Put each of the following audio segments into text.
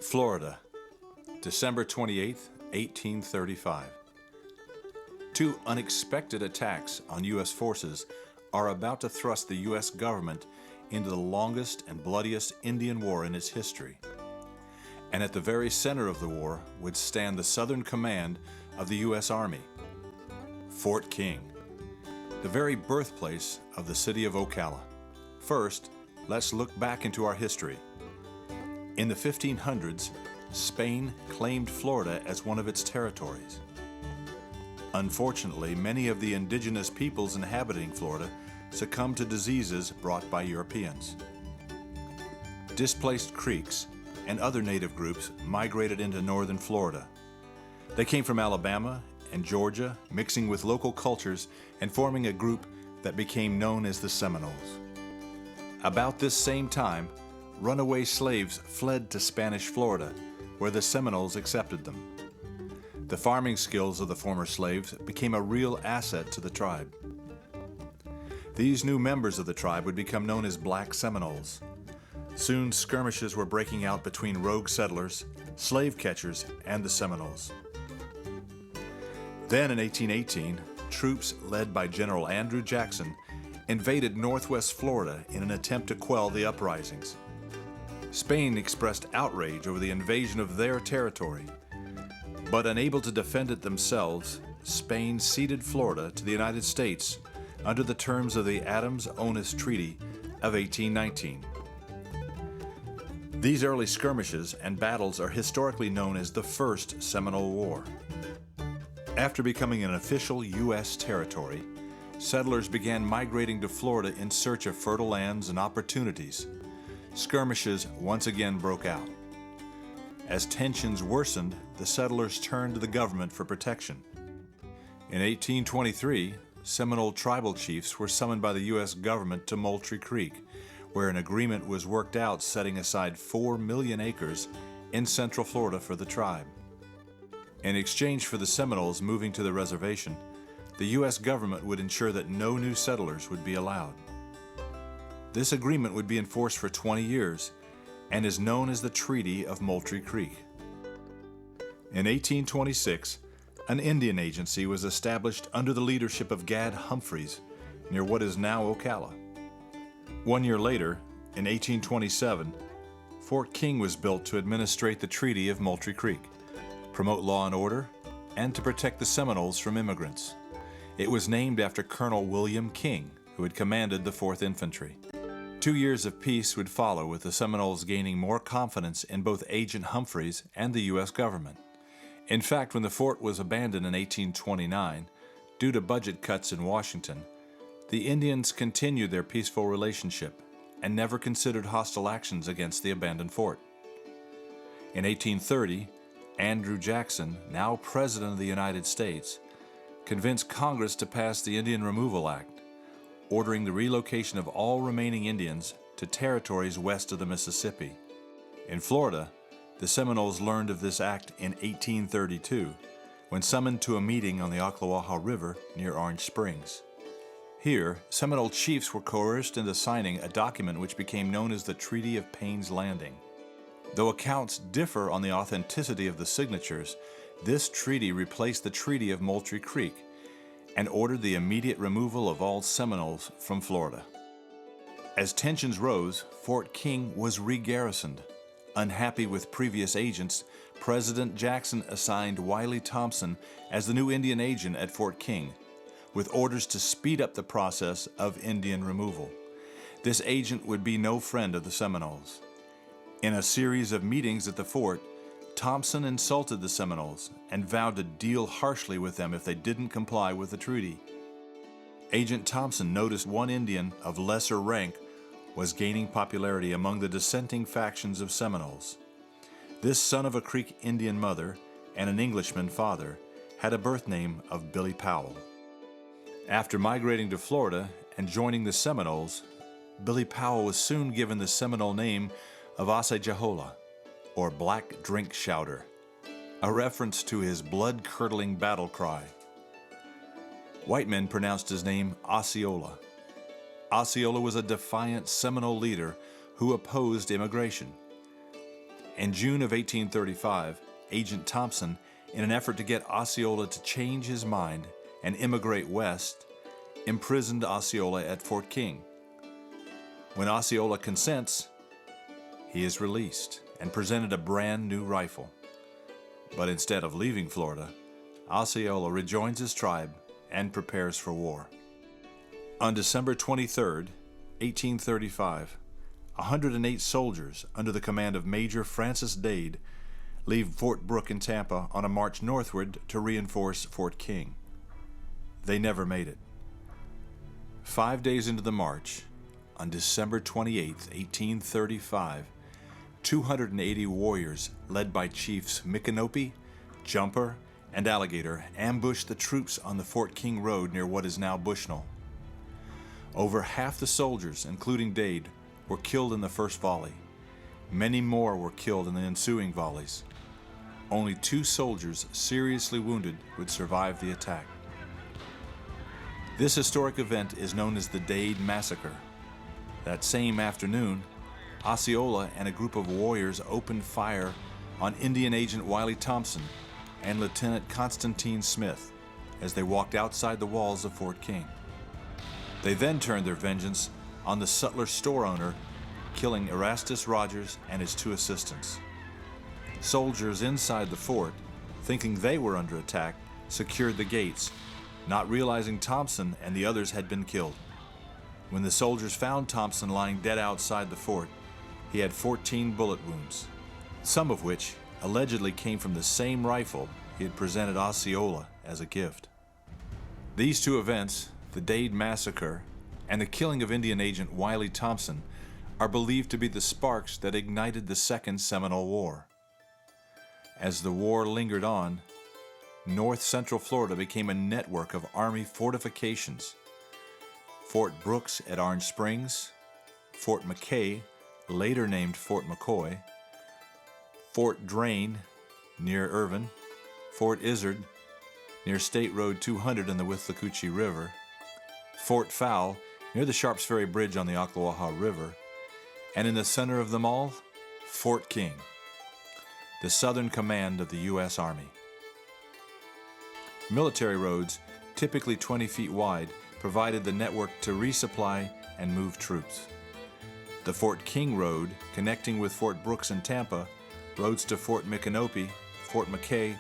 Florida, December 28, 1835. Two unexpected attacks on U.S. forces are about to thrust the U.S. government into the longest and bloodiest Indian War in its history. And at the very center of the war would stand the Southern Command of the U.S. Army, Fort King, the very birthplace of the city of Ocala. First, let's look back into our history. In the 1500s, Spain claimed Florida as one of its territories. Unfortunately, many of the indigenous peoples inhabiting Florida succumbed to diseases brought by Europeans. Displaced Creeks and other native groups migrated into northern Florida. They came from Alabama and Georgia, mixing with local cultures and forming a group that became known as the Seminoles. About this same time, runaway slaves fled to Spanish Florida, where the Seminoles accepted them. The farming skills of the former slaves became a real asset to the tribe. These new members of the tribe would become known as Black Seminoles. Soon skirmishes were breaking out between rogue settlers, slave catchers, and the Seminoles. Then in 1818, troops led by General Andrew Jackson invaded northwest Florida in an attempt to quell the uprisings. Spain expressed outrage over the invasion of their territory, but unable to defend it themselves, Spain ceded Florida to the United States under the terms of the Adams-Onis Treaty of 1819. These early skirmishes and battles are historically known as the First Seminole War. After becoming an official U.S. territory, settlers began migrating to Florida in search of fertile lands and opportunities. Skirmishes once again broke out. As tensions worsened, the settlers turned to the government for protection. In 1823, Seminole tribal chiefs were summoned by the U.S. government to Moultrie Creek, where an agreement was worked out setting aside 4 million acres in central Florida for the tribe. In exchange for the Seminoles moving to the reservation, the U.S. government would ensure that no new settlers would be allowed. This agreement would be enforced for 20 years and is known as the Treaty of Moultrie Creek. In 1826, an Indian agency was established under the leadership of Gad Humphreys near what is now Ocala. 1 year later, in 1827, Fort King was built to administrate the Treaty of Moultrie Creek, promote law and order, and to protect the Seminoles from immigrants. It was named after Colonel William King, who had commanded the 4th Infantry. 2 years of peace would follow, with the Seminoles gaining more confidence in both Agent Humphreys and the U.S. government. In fact, when the fort was abandoned in 1829, due to budget cuts in Washington, the Indians continued their peaceful relationship and never considered hostile actions against the abandoned fort. In 1830, Andrew Jackson, now President of the United States, convinced Congress to pass the Indian Removal Act, ordering the relocation of all remaining Indians to territories west of the Mississippi. In Florida, the Seminoles learned of this act in 1832, when summoned to a meeting on the Ocklawaha River near Orange Springs. Here, Seminole chiefs were coerced into signing a document which became known as the Treaty of Payne's Landing. Though accounts differ on the authenticity of the signatures, this treaty replaced the Treaty of Moultrie Creek and ordered the immediate removal of all Seminoles from Florida. As tensions rose, Fort King was re-garrisoned. Unhappy with previous agents, President Jackson assigned Wiley Thompson as the new Indian agent at Fort King, with orders to speed up the process of Indian removal. This agent would be no friend of the Seminoles. In a series of meetings at the fort, Thompson insulted the Seminoles and vowed to deal harshly with them if they didn't comply with the treaty. Agent Thompson noticed one Indian of lesser rank was gaining popularity among the dissenting factions of Seminoles. This son of a Creek Indian mother and an Englishman father had a birth name of Billy Powell. After migrating to Florida and joining the Seminoles, Billy Powell was soon given the Seminole name of Osceola, or Black Drink Shouter, a reference to his blood-curdling battle cry. White men pronounced his name Osceola. Osceola was a defiant Seminole leader who opposed immigration. In June of 1835, Agent Thompson, in an effort to get Osceola to change his mind and immigrate west, imprisoned Osceola at Fort King. When Osceola consents, he is released and presented a brand new rifle. But instead of leaving Florida, Osceola rejoins his tribe and prepares for war. On December 23, 1835, 108 soldiers under the command of Major Francis Dade leave Fort Brooke in Tampa on a march northward to reinforce Fort King. They never made it. 5 days into the march, on December 28, 1835, 280 warriors led by Chiefs Micanopy, Jumper, and Alligator ambushed the troops on the Fort King Road near what is now Bushnell. Over half the soldiers, including Dade, were killed in the first volley. Many more were killed in the ensuing volleys. Only 2 soldiers seriously wounded would survive the attack. This historic event is known as the Dade Massacre. That same afternoon, Osceola and a group of warriors opened fire on Indian Agent Wiley Thompson and Lieutenant Constantine Smith as they walked outside the walls of Fort King. They then turned their vengeance on the Sutler store owner, killing Erastus Rogers and his 2 assistants. Soldiers inside the fort, thinking they were under attack, secured the gates, not realizing Thompson and the others had been killed. When the soldiers found Thompson lying dead outside the fort, he had 14 bullet wounds, some of which allegedly came from the same rifle he had presented Osceola as a gift. These 2 events, the Dade Massacre and the killing of Indian Agent Wiley Thompson, are believed to be the sparks that ignited the Second Seminole War. As the war lingered on, North Central Florida became a network of Army fortifications. Fort Brooks at Orange Springs, Fort McKay, later named Fort McCoy, Fort Drain near Irvin, Fort Izard near State Road 200 and the Withlacoochee River, Fort Fowl near the Sharps Ferry Bridge on the Ocklawaha River, and in the center of them all, Fort King, the southern command of the U.S. Army. Military roads, typically 20 feet wide, provided the network to resupply and move troops. The Fort King Road, connecting with Fort Brooks and Tampa, roads to Fort Micanopy, Fort McKay,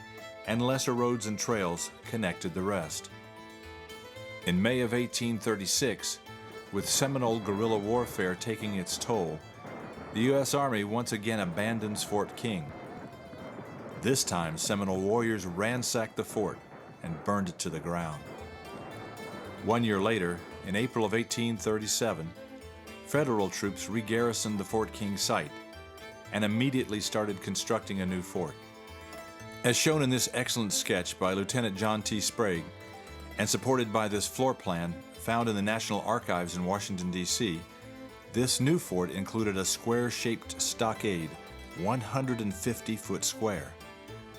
and lesser roads and trails connected the rest. In May of 1836, with Seminole guerrilla warfare taking its toll, the U.S. Army once again abandons Fort King. This time, Seminole warriors ransacked the fort and burned it to the ground. 1 year later, in April of 1837, Federal troops re-garrisoned the Fort King site and immediately started constructing a new fort. As shown in this excellent sketch by Lieutenant John T. Sprague, and supported by this floor plan found in the National Archives in Washington, D.C., this new fort included a square-shaped stockade, 150 foot square.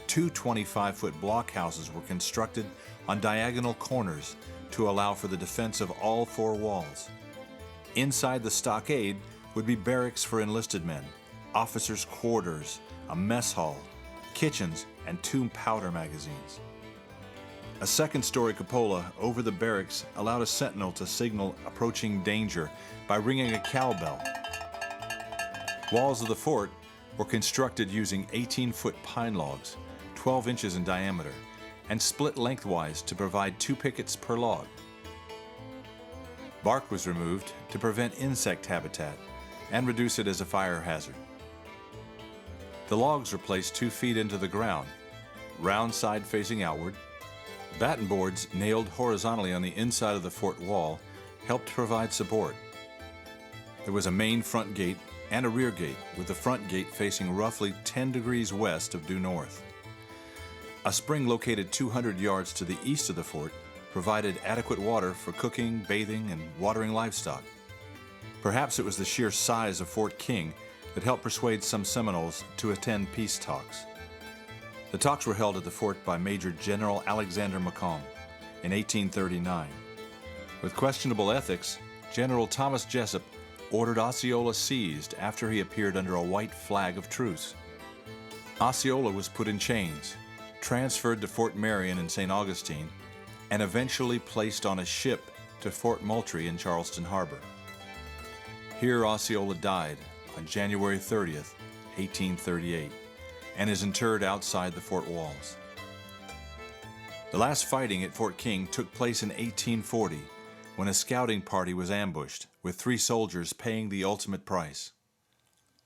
2 25-foot blockhouses were constructed on diagonal corners to allow for the defense of all 4 walls. Inside the stockade would be barracks for enlisted men, officers' quarters, a mess hall, kitchens, and 2 powder magazines. A second-story cupola over the barracks allowed a sentinel to signal approaching danger by ringing a cowbell. Walls of the fort were constructed using 18-foot pine logs, 12 inches in diameter, and split lengthwise to provide 2 pickets per log. Bark was removed to prevent insect habitat and reduce it as a fire hazard. The logs were placed 2 feet into the ground, round side facing outward. Batten boards nailed horizontally on the inside of the fort wall helped provide support. There was a main front gate and a rear gate, with the front gate facing roughly 10 degrees west of due north. A spring located 200 yards to the east of the fort provided adequate water for cooking, bathing, and watering livestock. Perhaps it was the sheer size of Fort King that helped persuade some Seminoles to attend peace talks. The talks were held at the fort by Major General Alexander Macomb in 1839. With questionable ethics, General Thomas Jessup ordered Osceola seized after he appeared under a white flag of truce. Osceola was put in chains, transferred to Fort Marion in St. Augustine, and eventually placed on a ship to Fort Moultrie in Charleston Harbor. Here Osceola died on January 30th, 1838, and is interred outside the fort walls. The last fighting at Fort King took place in 1840, when a scouting party was ambushed, with 3 soldiers paying the ultimate price.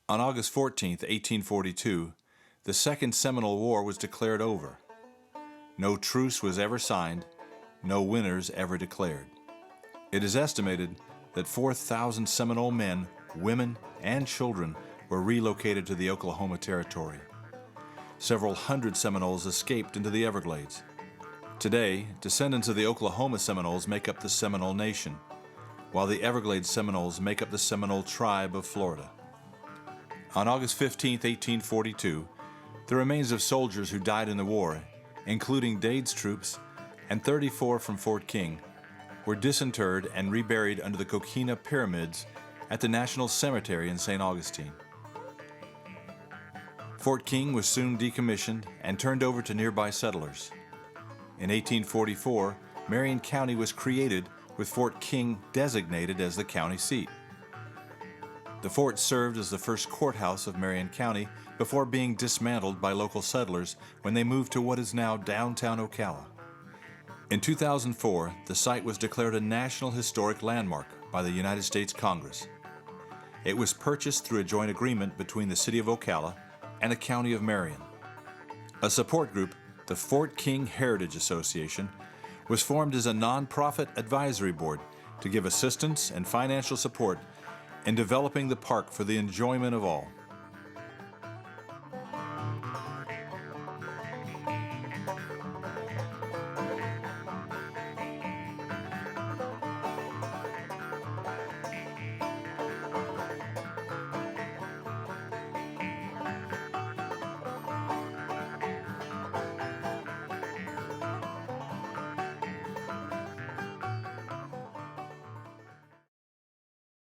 On August 14, 1842, the Second Seminole War was declared over. No truce was ever signed, no winners ever declared. It is estimated that 4,000 Seminole men, women, and children were relocated to the Oklahoma Territory. Several hundred Seminoles escaped into the Everglades. Today, descendants of the Oklahoma Seminoles make up the Seminole Nation, while the Everglades Seminoles make up the Seminole Tribe of Florida. On August 15, 1842, the remains of soldiers who died in the war, including Dade's troops and 34 from Fort King, were disinterred and reburied under the Coquina Pyramids at the National Cemetery in St. Augustine. Fort King was soon decommissioned and turned over to nearby settlers. In 1844, Marion County was created with Fort King designated as the county seat. The fort served as the first courthouse of Marion County before being dismantled by local settlers when they moved to what is now downtown Ocala. In 2004, the site was declared a National Historic Landmark by the United States Congress. It was purchased through a joint agreement between the City of Ocala and the County of Marion. A support group, the Fort King Heritage Association, was formed as a nonprofit advisory board to give assistance and financial support in developing the park for the enjoyment of all.